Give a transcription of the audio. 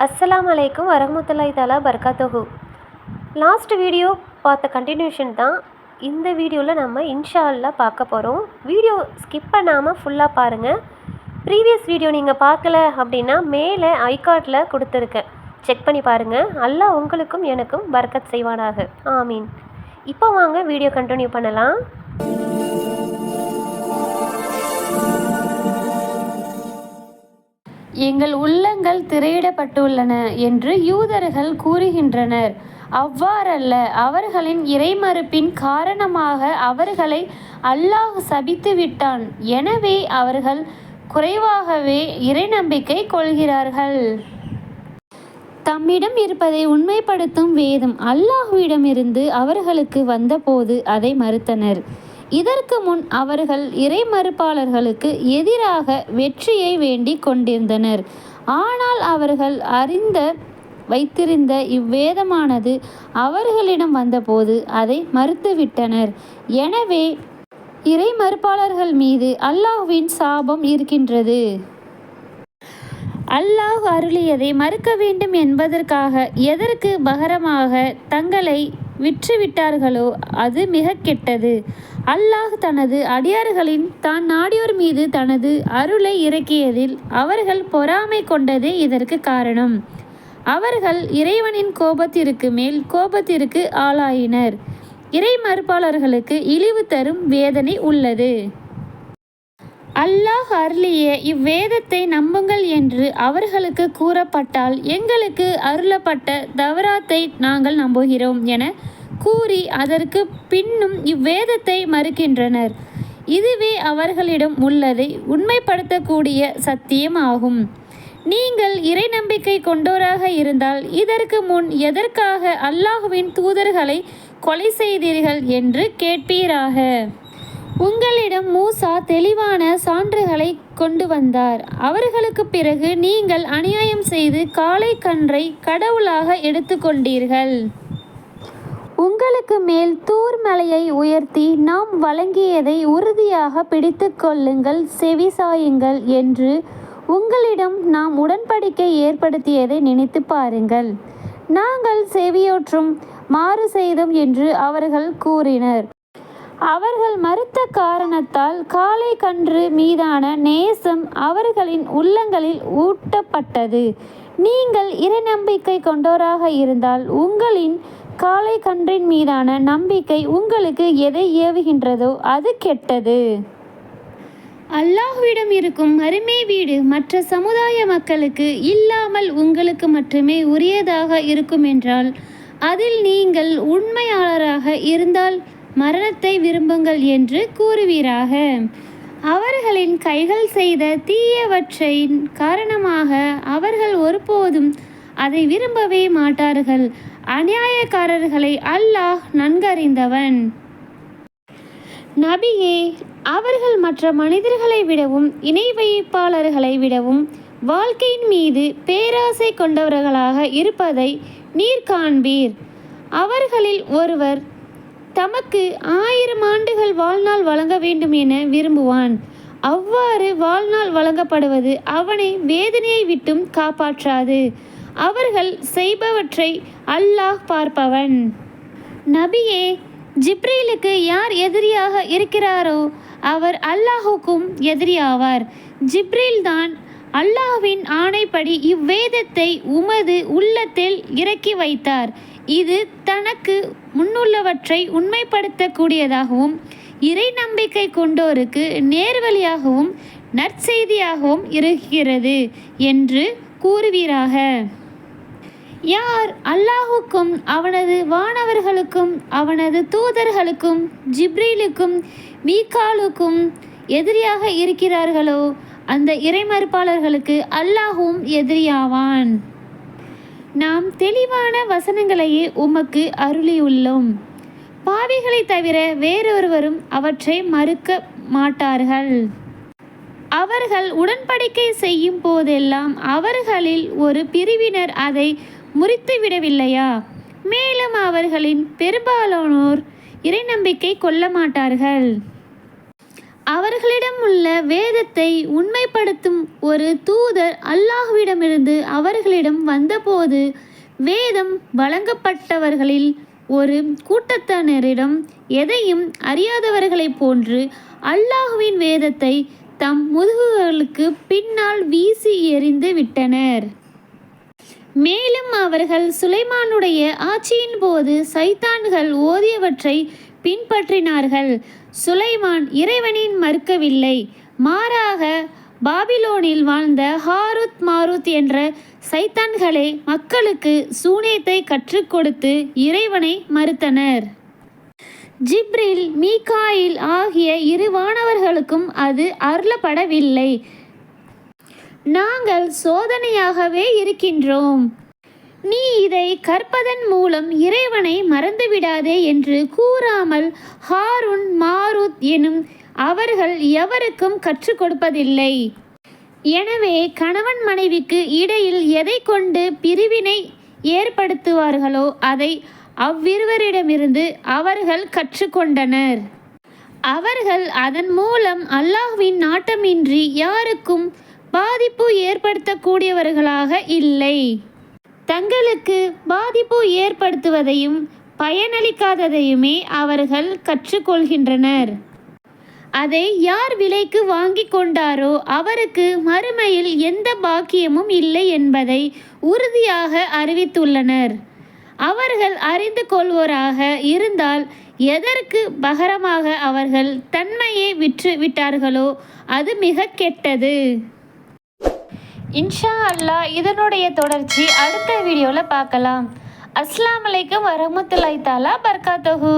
அஸ்ஸலாமு அலைக்கும் வரஹ்மத்துல்லாஹி தஆலா பரகாத்துஹு. லாஸ்ட் வீடியோ பார்த்த கண்டினியூஷன் தான் இந்த வீடியோவில் நம்ம இன்ஷா அல்லாஹ் பார்க்க போகிறோம். வீடியோ ஸ்கிப் பண்ணாமல் ஃபுல்லாக பாருங்கள். ப்ரீவியஸ் வீடியோ நீங்கள் பார்க்கல அப்படின்னா மேலே ஐகார்டில் கொடுத்துருக்கேன், செக் பண்ணி பாருங்கள். அல்லாஹ் உங்களுக்கும் எனக்கும் பரக்கத் செய்வானாக, ஆமீன். இப்போ வாங்க வீடியோ கண்டினியூ பண்ணலாம். எங்கள் உள்ளங்கள் திரையிடப்பட்டுள்ளன என்று யூதர்கள் கூறுகின்றனர். அவ்வாறல்ல, அவர்களின் இறைமறுப்பின் காரணமாக அவர்களை அல்லாஹ் சபித்து விட்டான். எனவே அவர்கள் குறைவாகவே இறை நம்பிக்கை கொள்கிறார்கள். தம்மிடம் இருப்பதை உண்மைப்படுத்தும் வேதம் அல்லாஹ்விடமிருந்து அவர்களுக்கு வந்தபோது அதை மறுத்தனர். இதற்கு முன் அவர்கள் இறை மறுப்பாளர்களுக்கு எதிராக வெற்றியை வேண்டிக் கொண்டிருந்தனர். ஆனால் அவர்கள் வைத்திருந்த இவ்வேதமானது அவர்களிடம் வந்தபோது அதை மறுத்துவிட்டனர். எனவே இறை மறுப்பாளர்கள் மீது அல்லாஹ்வின் சாபம் இருக்கின்றது. அல்லாஹ் அருளியதை மறுக்க வேண்டும் என்பதற்காக எதற்கு பகரமாக தங்களை விற்றுவிட்டார்களோ அது மிக கெட்டது. அல்லாஹ் தனது அடியார்களின் தான் நாடியோர் மீது தனது அருளை இறக்கியதில் அவர்கள் பொறாமை கொண்டதே இதற்கு காரணம். அவர்கள் இறைவனின் கோபத்திற்கு மேல் கோபத்திற்கு ஆளாயினர். இறை மறுப்பாளர்களுக்கு இழிவு தரும் வேதனை உள்ளது. அல்லாஹ் அருளிய இவ்வேதத்தை நம்புங்கள் என்று அவர்களுக்கு கூறப்பட்டால் எங்களுக்கு அருளப்பட்ட தவராத்தை நாங்கள் நம்புகிறோம் என கூறி அதற்கு பின்னும் இவ்வேதத்தை மறுக்கின்றனர். இதுவே அவர்களிடம் உள்ளதை உண்மைப்படுத்தக்கூடிய சத்தியம் ஆகும். நீங்கள் இறை நம்பிக்கை கொண்டோராக இருந்தால் இதற்கு முன் எதற்காக அல்லாஹ்வின் தூதர்களை கொலை செய்தீர்கள் என்று கேட்பீராக. உங்களிடம் மூசா தெளிவான சான்றுகளை கொண்டு வந்தார். அவர்களுக்கு பிறகு நீங்கள் அநியாயம் செய்து காளை கன்றை கடவுளாக எடுத்துக்கொண்டீர்கள். உங்களுக்கு மேல் தூர் மலையை உயர்த்தி நாம் வழங்கியதை உறுதியாக பிடித்து கொள்ளுங்கள், செவிசாயுங்கள் என்று உங்களிடம் நாம் உடன்படிக்கை ஏற்படுத்தியதை நினைத்து பாருங்கள். நாங்கள் செவியோற்றும் மாறு செய்தோம் என்று அவர்கள் கூறினர். அவர்கள் மறுத்த காரணத்தால் காளை கன்று மீதான நேசம் அவர்களின் உள்ளங்களில் ஊட்டப்பட்டது. நீங்கள் இறை நம்பிக்கை கொண்டோராக இருந்தால் உங்களின் காளை கன்றின் மீதான நம்பிக்கை உங்களுக்கு எதை ஏவுகின்றதோ அது கெட்டது. அல்லாஹ்விடம் இருக்கும் மறுமை வீடு மற்ற சமுதாய மக்களுக்கு இல்லாமல் உங்களுக்கு மட்டுமே உரியதாக இருக்குமென்றால் அதில் நீங்கள் உண்மையாளராக இருந்தால் மரணத்தை விரும்புங்கள் என்று கூறுவீராக. அவர்களின் கைகள் செய்த தீயவற்றின் காரணமாக அவர்கள் ஒருபோதும் அதை விரும்பவே மாட்டார்கள். அநியாயக்காரர்களை அல்லாஹ் நன்கறிந்தவன். நபியே, அவர்கள் மற்ற மனிதர்களை விடவும் இணை வைப்பாளர்களை விடவும் வாழ்க்கையின் மீது பேராசை கொண்டவர்களாக இருப்பதை நீர் காண்பீர். அவர்களில் ஒருவர் தமக்கு 1000 ஆண்டுகள் வாழ்நாள் வழங்க வேண்டும் என விரும்புவான். அவ்வாறு வாழ்நாள் வழங்கப்படுவது அவனை வேதனையை விட்டும் காப்பாற்றாது. அவர்கள் செய்பவற்றை அல்லாஹ் பார்ப்பவன். நபியே, ஜிப்ரீலுக்கு யார் எதிரியாக இருக்கிறாரோ அவர் அல்லாஹுக்கும் எதிரியாவார். ஜிப்ரீல் தான் அல்லாஹ்வின் ஆணைப்படி இவ்வேதத்தை உமது உள்ளத்தில் இறக்கி வைத்தார். இது தனக்கு முன்னுள்ளவற்றை உண்மைப்படுத்தக்கூடியதாகவும் இறை நம்பிக்கை கொண்டோருக்கு நேர்வழியாகவும் நற்செய்தியாகவும் இருக்கிறது என்று கூறுவீராக. யார் அல்லாஹுக்கும் அவனது வானவர்களுக்கும் அவனது தூதர்களுக்கும் ஜிப்ரீலுக்கும் மீகாலுக்கும் எதிரியாக இருக்கிறார்களோ அந்த இறைமறுப்பாளர்களுக்கு அல்லாஹும் எதிரியாவான். நாம் தெளிவான வசனங்களையே உமக்கு அருளியுள்ளோம். பாவிகளை தவிர வேறொருவரும் அவற்றை மறுக்க மாட்டார்கள். அவர்கள் உடன்படிக்கை செய்யும் போதெல்லாம் அவர்களில் ஒரு பிரிவினர் அதை முறித்துவிடவில்லையா? மேலும் அவர்களின் பெரும்பாலானோர் இறை நம்பிக்கை கொள்ள மாட்டார்கள். அவர்களிடம் உள்ள வேதத்தை உண்மைப்படுத்தும் ஒரு தூதர் அல்லாஹ்விடமிருந்து அவர்களிடம் வந்தபோது வேதம் வழங்கப்பட்டவர்களில் ஒரு கூட்டத்தினரிடம் எதையும் அறியாதவர்களைப் போன்று அல்லாஹ்வின் வேதத்தை தம் முதுகுகளுக்கு பின்னால் வீசி எறிந்து விட்டனர். மேலும் அவர்கள் சுலைமானுடைய ஆட்சியின் போது சைத்தான்கள் ஓதியவற்றை பின்பற்றினார்கள். சுலைமான் இறைவனின் மறுக்கவில்லை, மாறாக பாபிலோனில் வாழ்ந்த ஹாருத் மாருத் என்ற சைத்தான்களே மக்களுக்கு சூனியத்தை கற்றுக் கொடுத்து இறைவனை மறுத்தனர். ஜிப்ரில், மீகாயில் ஆகிய இரு வானவர்களுக்கும் அது அருளப்படவில்லை. நாங்கள் சோதனையாகவே இருக்கின்றோம், நீ இதை கற்பதன் மூலம் இறைவனை மறந்துவிடாதே என்று கூறாமல் ஹாருன் மாருத் எனும் அவர்கள் எவருக்கும் கற்றுக் கொடுப்பதில்லை. எனவே கணவன் மனைவிக்கு இடையில் எதை கொண்டு பிரிவினை ஏற்படுத்துவார்களோ அதை அவ்விருவரிடமிருந்து அவர்கள் கற்றுக்கொண்டனர். அவர்கள் அதன் மூலம் அல்லாஹ்வின் நாட்டமின்றி யாருக்கும் பாதிப்பு ஏற்படுத்தக்கூடியவர்களாக இல்லை. தங்களுக்கு பாதிப்பு ஏற்படுத்துவதையும் பயனளிக்காததையுமே அவர்கள் கற்றுக்கொள்கின்றனர். அதை யார் விலைக்கு வாங்கி கொண்டாரோ அவருக்கு மறுமையில் எந்த பாக்கியமும் இல்லை என்பதை உறுதியாக அறிவித்துள்ளனர். அவர்கள் அறிந்து கொள்வோராக இருந்தால் எதற்கு பகரமாக அவர்கள் தன்மையை விற்று விட்டார்களோ அது மிக கெட்டது. இன்ஷா அல்லாஹ் இதனுடைய தொடர்ச்சி அடுத்த வீடியோவில் பார்க்கலாம். அஸ்ஸலாமு அலைக்கும் வரஹ்மத்துல்லாஹி தஆலா பரகாத்துஹு.